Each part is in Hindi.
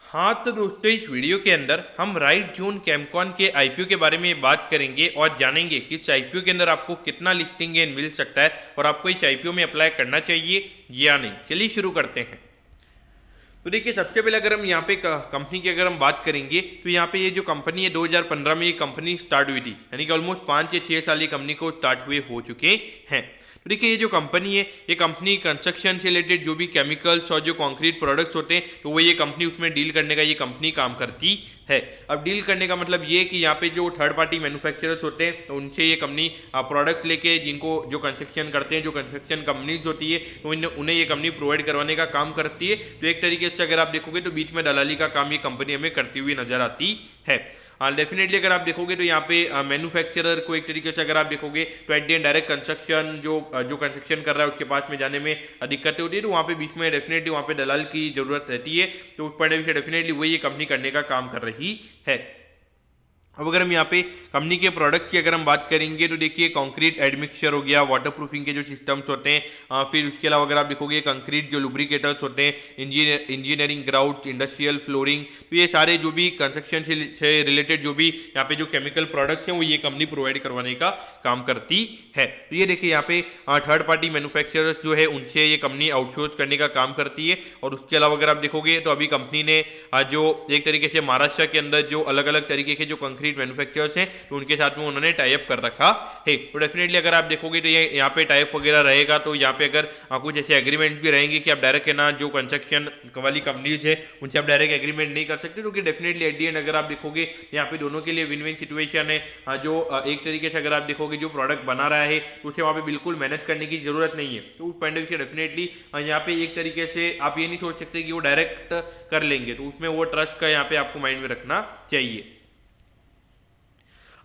हाँ तो दोस्तों, इस वीडियो के अंदर हम राइट जून केमकॉन के आईपीओ के बारे में बात करेंगे और जानेंगे कि इस आईपीओ के अंदर आपको कितना लिस्टिंग गेन मिल सकता है और आपको इस आईपीओ में अप्लाई करना चाहिए या नहीं। चलिए शुरू करते हैं। तो देखिए, सबसे पहले अगर हम यहाँ पे कंपनी की अगर हम बात करेंगे तो यहाँ पे ये जो कंपनी है 2015 में ये कंपनी स्टार्ट हुई थी, यानी कि ऑलमोस्ट 5 या 6 साल ये कंपनी को स्टार्ट हुए हो चुके हैं। तो देखिए, ये जो कंपनी है ये कंपनी कंस्ट्रक्शन से रिलेटेड जो भी केमिकल्स और जो कंक्रीट प्रोडक्ट्स होते हैं तो वो ये कंपनी उसमें डील करने का ये कंपनी काम करती है। अब डील करने का मतलब ये कि यहाँ पे जो थर्ड पार्टी मैन्युफैक्चरर्स होते हैं तो उनसे ये कंपनी प्रोडक्ट्स लेके जिनको जो कंस्ट्रक्शन करते हैं, जो कंस्ट्रक्शन कंपनीज होती है तो उन्हें ये कंपनी प्रोवाइड करवाने का काम करती है। तो एक तरीके से अगर आप देखोगे तो बीच में दलाली का काम ये कंपनी हमें करती हुई नजर आती है। डेफिनेटली अगर आप देखोगे तो यहाँ पे मैन्युफैक्चरर को एक तरीके से अगर आप देखोगे तो at the end direct construction जो कंस्ट्रक्शन कर रहा है उसके पास में जाने में दिक्कतें होती है, तो वहाँ पे बीच में डेफिनेटली वहाँ पे दलाल की जरूरत रहती है। तो उस पॉइंट से डेफिनेटली वही ये कंपनी करने का काम कर रही है। अब अगर हम यहाँ पे कंपनी के प्रोडक्ट की अगर हम बात करेंगे तो देखिए, कंक्रीट एडमिक्सचर हो गया, वाटर प्रूफिंग के जो सिस्टम्स होते हैं, फिर उसके अलावा अगर आप देखोगे कंक्रीट जो लुब्रिकेटर्स होते हैं, इंजीनियरिंग ग्राउट, इंडस्ट्रियल फ्लोरिंग, तो ये सारे जो भी कंस्ट्रक्शन से रिलेटेड जो भी यहाँ पे जो केमिकल प्रोडक्ट्स हैं वो ये कंपनी प्रोवाइड करवाने का काम करती है। तो ये देखिए, यहाँ पे थर्ड पार्टी मैन्युफैक्चरर्स जो है उनसे ये कंपनी आउटसोर्स करने का काम करती है। और उसके अलावा अगर आप देखोगे तो अभी कंपनी ने जो एक तरीके से महाराष्ट्र के अंदर जो अलग अलग तरीके के जो कंक्रीट मैन्युफैक्चरर्स हैं तो उनके साथ में उन्होंने टाई अप कर रखा है। तो डेफिनेटली अगर आप देखोगे तो ये यहाँ पे टाई अप वगैरह रहेगा, तो यहाँ पे अगर कुछ ऐसे एग्रीमेंट भी रहेंगे कि आप डायरेक्ट है ना जो कंस्ट्रक्शन वाली कंपनीज है उनसे आप डायरेक्ट एग्रीमेंट नहीं कर सकते, क्योंकि डेफिनेटली एट दी एंड अगर आप देखोगे यहाँ पे दोनों के लिए विन विन सिचुएशन है। जो एक तरीके से अगर आप देखोगे जो प्रोडक्ट बना रहा है तो उसे वहाँ पे बिल्कुल मेहनत करने की जरूरत नहीं है। तो उस पॉइंट ऑफ व्यू से डेफिनेटली यहाँ पे एक तरीके से आप ये नहीं सोच सकते कि वो डायरेक्ट कर लेंगे, तो उसमें वो ट्रस्ट का यहाँ पे आपको माइंड में रखना चाहिए।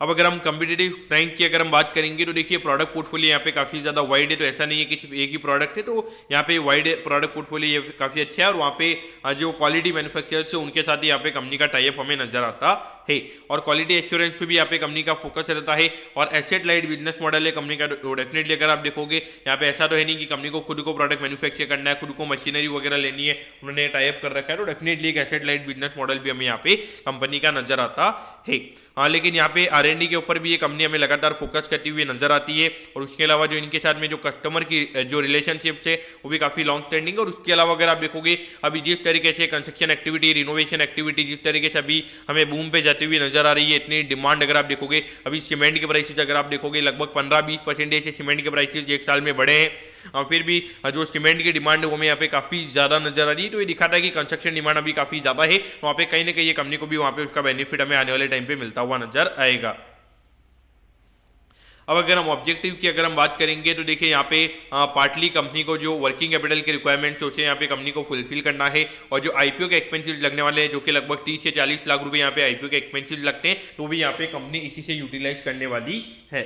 अब अगर हम कम्पिटेटिव रैंक की अगर हम बात करेंगे तो देखिए, प्रोडक्ट पोर्टफोलियो यहाँ पे काफ़ी ज़्यादा वाइड है, तो ऐसा नहीं है कि सिर्फ एक ही प्रोडक्ट है, तो यहाँ पे वाइड प्रोडक्ट पोर्टफोलियो ये काफ़ी अच्छा है। और वहाँ पे जो क्वालिटी मैन्युफैक्चरर्स है उनके साथ ही यहाँ पे कंपनी का टाई अप हमें नजर आता है। और क्वालिटी एश्योरेंस पे भी यहाँ पे कंपनी का फोकस रहता है और एसेट लाइट बिजनेस मॉडल है कंपनी का। तो डेफिनेटली अगर आप देखोगे यहाँ पे ऐसा तो है नहीं कि कंपनी को खुद को प्रोडक्ट मैन्युफैक्चर करना है, खुद को मशीनरी वगैरह लेनी है, उन्होंने टाई अप कर रखा है। तो डेफिनेटली एक एसेट लाइट बिजनेस मॉडल भी हमें यहाँ पे कंपनी का नजर आता है। लेकिन यहाँ पे R&D के ऊपर भी ये कंपनी हमें लगातार फोकस करती हुई नजर आती है। और उसके अलावा जो इनके साथ में जो कस्टमर की जो रिलेशनशिप्स है वो भी काफ़ी लॉन्ग स्टैंडिंग। और उसके अलावा अगर आप देखोगे अभी जिस तरीके से कंस्ट्रक्शन एक्टिविटी, रिनोवेशन एक्टिविटी जिस तरीके से अभी हमें बूम पे जाती हुई नजर आ रही है, इतनी डिमांड अगर आप देखोगे, अभी सीमेंट के प्राइसेस अगर आप देखोगे लगभग 15-20% से सीमेंट के प्राइसेस एक साल में बढ़े हैं। और फिर भी जो सीमेंट की डिमांड है वो हमें यहाँ पे काफ़ी ज़्यादा नजर आ रही है। तो ये दिखाता है कि कंस्ट्रक्शन डिमांड अभी काफ़ी ज़्यादा है, वहाँ पे कहीं ना कहीं ये कंपनी को भी वहाँ पे उसका बेनिफिट हमें आने वाले टाइम पे मिलता हुआ नजर आएगा। अब अगर हम ऑब्जेक्टिव की अगर हम बात करेंगे तो देखिए, यहाँ पे पार्टली कंपनी को जो वर्किंग कैपिटल के रिक्वायरमेंट्स है उसे यहाँ पे कंपनी को फुलफिल करना है। और जो आईपीओ के एक्सपेंसेस लगने वाले हैं जो कि लगभग 30 से 40 लाख रुपए यहाँ पे आईपीओ के एक्सपेंसेस लगते हैं, तो भी यहाँ पे कंपनी इसी से यूटिलाइज करने वाली है।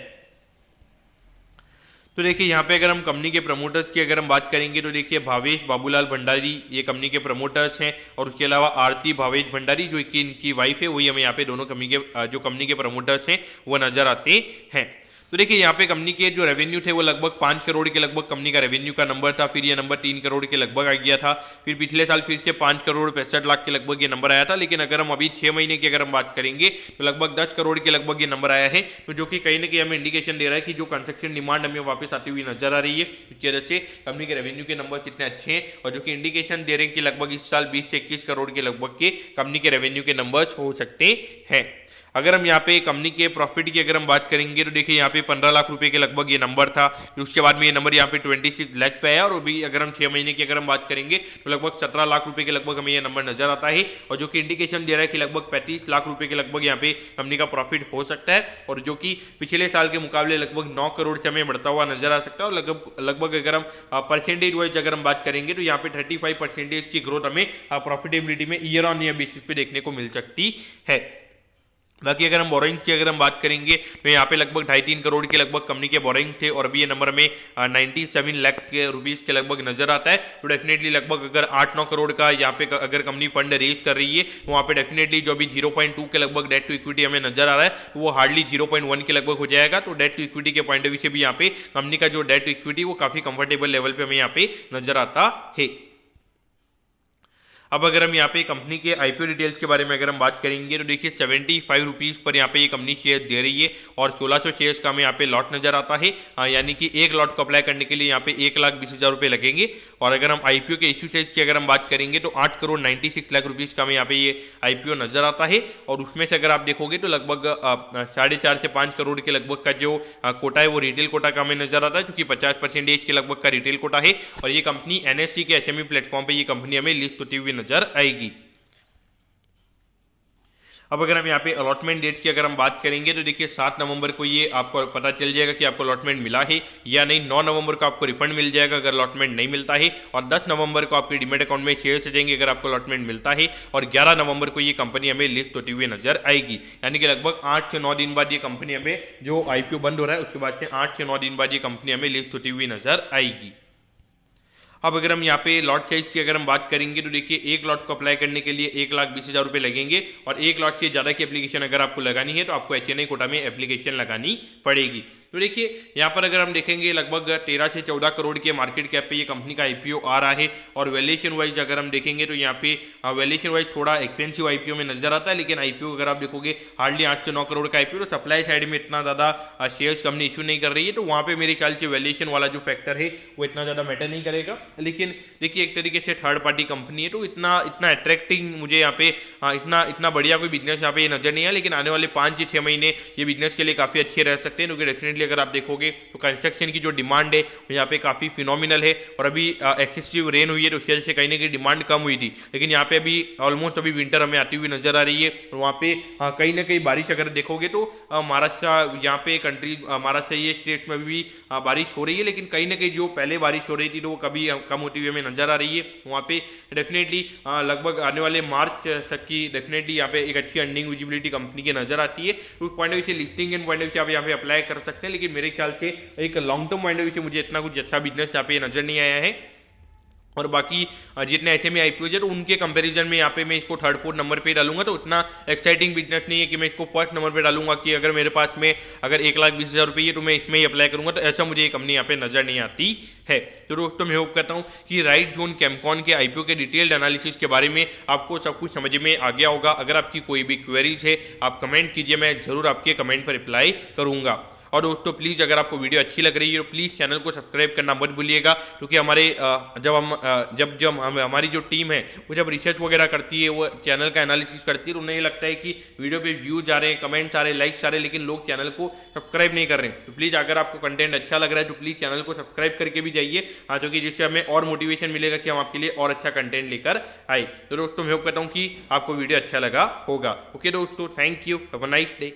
तो देखिए, यहाँ पे अगर हम कंपनी के प्रमोटर्स की अगर हम बात करेंगे तो देखिए, भावेश बाबूलाल भंडारी ये कंपनी के प्रमोटर्स हैं। और उसके अलावा आरती भावेश भंडारी जो कि इनकी वाइफ है वही हमें यहाँ पे दोनों कंपनी के प्रमोटर्स हैं वो नजर आते हैं। तो देखिए, यहाँ पे कंपनी के जो रेवेन्यू थे वो लगभग 5 करोड़ के लगभग कंपनी का रेवेन्यू का नंबर था। फिर ये नंबर 3 करोड़ के लगभग आ गया था। फिर पिछले साल फिर से 5 करोड़ 65 लाख के लगभग ये नंबर आया था। लेकिन अगर हम अभी 6 महीने की अगर हम बात करेंगे तो लगभग 10 करोड़ के लगभग ये नंबर आया है। तो जो कि कहीं ना कहीं हमें इंडिकेशन दे रहा है कि जो कंस्ट्रक्शन डिमांड हमें वापस आती हुई नजर आ रही है, इसकी वजह से कंपनी के रेवेन्यू के नंबर इतने अच्छे हैं। और जो कि इंडिकेशन दे रहे हैं कि लगभग इस साल 20 से 21 करोड़ के लगभग के कंपनी के रेवेन्यू के नंबर्स हो सकते हैं। अगर हम यहाँ पे कंपनी के प्रॉफिट की अगर हम बात करेंगे तो देखिए, यहाँ पे 15 लाख रुपए के लगभग ये नंबर था। फिर उसके बाद में ये नंबर यहाँ पे 26 लाख पे आया। और अभी अगर हम 6 महीने की अगर हम बात करेंगे तो लगभग 17 लाख रुपए के लगभग हमें ये नंबर नजर आता है। और जो कि इंडिकेशन दे रहा है कि लगभग 35 लाख रुपए के लगभग यहाँ पे कंपनी का प्रॉफिट हो सकता है। और जो कि पिछले साल के मुकाबले लगभग 9 करोड़ से हमें बढ़ता हुआ नजर आ सकता है। और लगभग अगर हम परसेंटेज वाइज अगर हम बात करेंगे तो यहाँ पे 35% की ग्रोथ हमें प्रॉफिटेबिलिटी में ईयर ऑन ईयर बेसिस पे देखने को मिल सकती है। बाकी अगर हम बोरोइंग की अगर हम बात करेंगे तो यहाँ पे लगभग 2.5-3 करोड़ के लगभग कंपनी के बोरोइंग थे। और अभी ये नंबर में 97 लाख के रुपीस के लगभग नजर आता है। तो डेफिनेटली लगभग अगर 8-9 करोड़ का यहाँ पे अगर कंपनी फंड रेज कर रही है तो वहाँ पे डेफिनेटली जो अभी 0.2 के लगभग डेट टू इक्विटी हमें नजर आ रहा है तो वो हार्डली 0.1 के लगभग हो जाएगा। तो डेट टू इक्विटी के पॉइंट ऑफ व्यू से भी यहाँ पे कंपनी का जो डेट टू इक्विटी वो काफी कंफर्टेबल लेवल पे हमें यहाँ पे नजर आता है। अब अगर हम यहाँ पे कंपनी के आईपीओ डिटेल्स के बारे में अगर हम बात करेंगे तो देखिए 75 रुपीज़ पर यहाँ पे ये कंपनी शेयर दे रही है और 1600 शेयर्स का हमें यहाँ पे लॉट नजर आता है। यानी कि एक लॉट को अप्लाई करने के लिए यहाँ पे 1,20,000 रुपये लगेंगे। और अगर हम आईपीओ के इश्यू साइज की अगर हम बात करेंगे तो 8,96,00,000 रुपीज़ का हमें यहाँ पे ये आईपीओ नजर आता है। और उसमें से अगर आप देखोगे तो लगभग 4.5 से 5 करोड़ के लगभग का जो कोटा है वो रिटेल कोटा का हमें नजर आता है, क्योंकि 50% के लगभग का रिटेल कोटा है। और ये कंपनी एनएससी के एसएमई प्लेटफॉर्म पे ये कंपनी हमें लिस्ट होती हुई नजर आएगी। अब अगर हम यहाँ पे अलॉटमेंट डेट की अगर हम बात करेंगे तो देखिए 7 नवंबर को ये आपको पता चल जाएगा कि आपको अलॉटमेंट मिला है या नहीं। 9 नवंबर को आपको रिफंड मिल जाएगा अगर अलॉटमेंट नहीं मिलता है, और 10 नवंबर को आपके डीमेट अकाउंट में शेयर से जाएंगे अगर आपको अलॉटमेंट मिलता है, और 11 नवंबर को ये कंपनी हमें लिस्ट होती हुई नजर आएगी। यानी कि लगभग 8 से 9 दिन बाद ये कंपनी हमें, जो आईपीओ बंद हो रहा है उसके बाद से 8 से 9 दिन बाद ये कंपनी हमें लिस्ट होती हुई नजर आएगी। अब अगर हम यहाँ पे लॉट साइज की अगर हम बात करेंगे तो देखिए एक लॉट को अप्लाई करने के लिए 1,20,000 रुपये लगेंगे, और एक लॉट से ज़्यादा की एप्लीकेशन अगर आपको लगानी है तो आपको एचएनआई कोटा में एप्लीकेशन लगानी पड़ेगी। तो देखिए यहाँ पर अगर हम देखेंगे लगभग 13 से 14 करोड़ के मार्केट कैप पे ये कंपनी का आईपीओ आ रहा है। और वैल्यूएशन वाइज अगर हम देखेंगे तो यहाँ पे वैल्यूएशन वाइज थोड़ा एक्सपेंसिव आईपीओ में नजर आता है, लेकिन आईपीओ अगर आप देखोगे हार्डली 8 से 9 करोड़ का आईपीओ, तो सप्लाई साइड में इतना ज़्यादा शेयर्स कंपनी इशू नहीं कर रही है, तो वहाँ पे मेरे ख्याल से वैल्यूएशन वाला जो फैक्टर है वो इतना ज़्यादा मैटर नहीं करेगा। लेकिन देखिए एक तरीके से थर्ड पार्टी कंपनी है तो इतना अट्रैक्टिंग मुझे यहाँ पे इतना बढ़िया कोई बिजनेस यहाँ पे ये नजर नहीं है। लेकिन आने वाले 5 से 6 महीने ये बिजनेस के लिए काफ़ी अच्छे रह सकते हैं, क्योंकि डेफिनेटली अगर आप देखोगे तो कंस्ट्रक्शन की जो डिमांड है यहाँ पे काफ़ी फिनोमिनल है। और अभी एक्सेसिव रेन हुई है तो उसकी वजह से कहीं ना कहीं डिमांड कम हुई थी, लेकिन यहाँ पे अभी ऑलमोस्ट अभी विंटर हमें आती हुई नजर आ रही है। और वहाँ पे कहीं ना कहीं बारिश अगर देखोगे तो महाराष्ट्र यहाँ पे कंट्रीज महाराष्ट्र ये स्टेट्स में भी बारिश हो रही है, लेकिन कहीं ना कहीं जो पहले बारिश हो रही थी तो वो कभी कम होती हुई हमें नजर आ रही है। वहाँ पे डेफिनेटली लगभग आने वाले मार्च तक की डेफिनेटली यहाँ पे एक अच्छी अर्निंग विजिबिलिटी कंपनी की नजर आती है। उस पॉइंट ऑफ व्यू से listing and point of view से आप यहाँ पे अप्लाई कर सकते हैं, लेकिन मेरे ख्याल से एक long term point of view से मुझे इतना कुछ अच्छा बिजनेस यहाँ पे नजर नहीं आया है। और बाकी जितने एसएमई आईपीओ है तो उनके कंपैरिजन में यहाँ पे मैं इसको 3rd 4th नंबर पे डालूंगा, तो उतना एक्साइटिंग बिजनेस नहीं है कि मैं इसको 1st नंबर पे डालूंगा कि अगर मेरे पास में अगर 1,20,000 रुपये है तो मैं इसमें ही अप्लाई करूंगा। तो ऐसा मुझे ये कंपनी यहाँ पे नजर नहीं आती है। तो दोस्तों मैं होप करता हूँ कि राइट जोन कैमकॉन के आईपीओ के डिटेल्ड एनालिसिस के बारे में आपको सब कुछ समझ में आ गया होगा। अगर आपकी कोई भी क्वेरीज है आप कमेंट कीजिए, मैं जरूर आपके कमेंट पर रिप्लाई करूंगा। और दोस्तों प्लीज़ अगर आपको वीडियो अच्छी लग रही है तो प्लीज़ चैनल को सब्सक्राइब करना मत भूलिएगा, क्योंकि हमारे हमारी जो टीम है वो जब रिसर्च वगैरह करती है, वो चैनल का एनालिसिस करती है, तो उन्हें ये लगता है कि वीडियो पे व्यूज आ रहे हैं, कमेंट्स आ रहे हैं, लाइक्स आ रहे हैं, लेकिन लोग चैनल को सब्सक्राइब नहीं कर रहे हैं। तो प्लीज़ अगर आपको कंटेंट अच्छा लग रहा है तो प्लीज़ चैनल को सब्सक्राइब करके भी जाइए, हाँ, क्योंकि जिससे हमें और मोटिवेशन मिलेगा कि हम आपके लिए और अच्छा कंटेंट लेकर आए। तो दोस्तों मैं होप करता हूँ कि आपको वीडियो अच्छा लगा होगा। ओके दोस्तों, thank you, have a nice day.